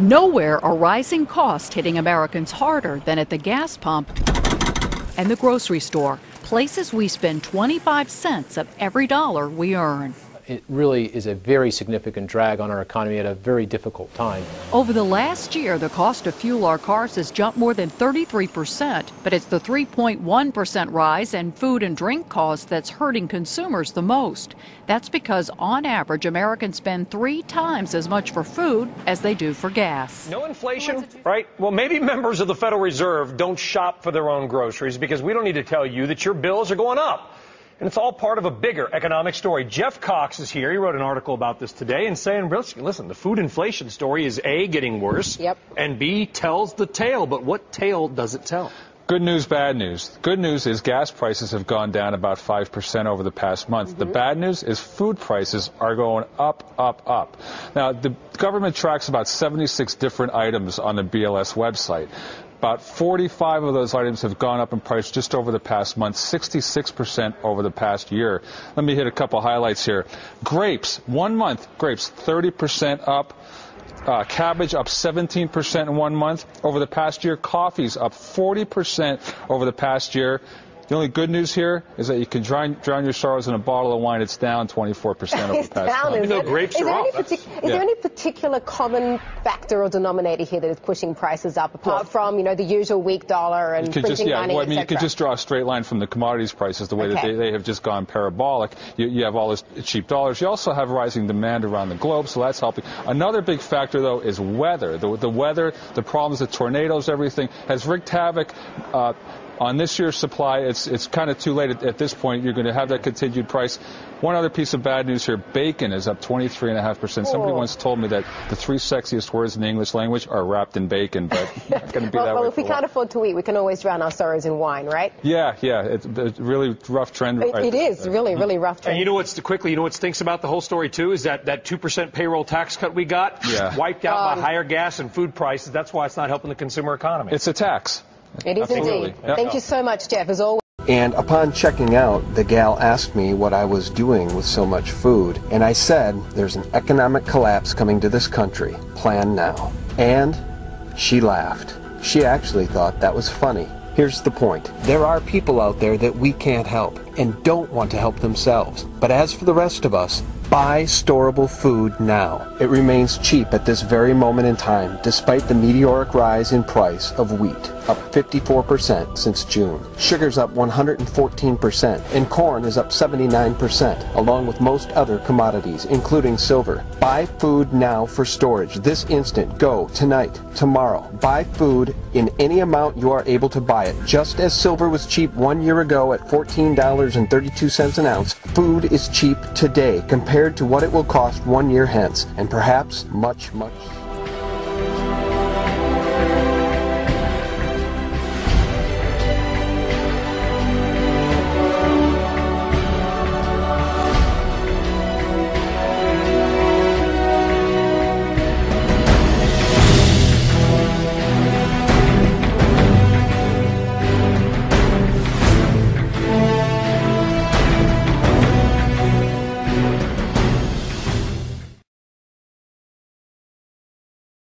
Nowhere are rising costs hitting Americans harder than at the gas pump and the grocery store, places we spend 25 cents of every dollar we earn. It really is a very significant drag on our economy at a very difficult time. Over the last year, the cost to fuel our cars has jumped more than 33%, but it's the 3.1% rise in food and drink costs that's hurting consumers the most. That's because, on average, Americans spend 3 times as much for food as they do for gas. No inflation, right? Well, maybe members of the Federal Reserve don't shop for their own groceries because we don't need to tell you that your bills are going up. And it's all part of a bigger economic story. Jeff Cox is here. He wrote an article about this today and saying, listen, the food inflation story is A, getting worse, and B, tells the tale. But what tale does it tell? Good news, bad news. Good news is gas prices have gone down about 5% over the past month. The bad news is food prices are going up, up, up. Now, the government tracks about 76 different items on the BLS website. About 45 of those items have gone up in price just over the past month, 66% over the past year. Let me hit a couple highlights here. Grapes, 1 month, grapes 30% up. Cabbage up 17% in 1 month. Over the past year, coffee's up 40% over the past year. The only good news here is that you can drown your sorrows in a bottle of wine. It's down 24% over the past month. Even though grapes are up. Is there any particular common factor or denominator here that is pushing prices up, apart from, you know, the usual weak dollar and printing money, I mean, you could just draw a straight line from the commodities prices, the way that they have just gone parabolic. You have all this cheap dollars. You also have rising demand around the globe, so that's helping. Another big factor, though, is weather. The weather, the problems, the tornadoes, everything has wreaked havoc on this year's supply. It's kind of too late at this point. You're going to have that continued price. One other piece of bad news here, bacon is up 23.5%. Somebody once told me that the 3 sexiest words in the English language are wrapped in bacon, but it's not going to be that way. Well, if we can't afford to eat, we can always drown our sorrows in wine, right? Yeah, it's a really rough trend. It is really rough trend. And you know what stinks about the whole story, too, is that 2% payroll tax cut we got wiped out by higher gas and food prices. That's why it's not helping the consumer economy. It's a tax. It is indeed. Thank you so much, Jeff, as always. And upon checking out, the gal asked me what I was doing with so much food, and I said, there's an economic collapse coming to this country. Plan now. And she laughed. She actually thought that was funny. Here's the point. There are people out there that we can't help and don't want to help themselves. But as for the rest of us, buy storable food now. It remains cheap at this very moment in time, despite the meteoric rise in price of wheat, up 54% since June. Sugar's up 114%, and corn is up 79%, along with most other commodities, including silver. Buy food now for storage. This instant. Go tonight, tomorrow. Buy food in any amount you are able to buy it. Just as silver was cheap 1 year ago at $14.32 an ounce, food is cheap today compared to what it will cost 1 year hence, and perhaps much, much.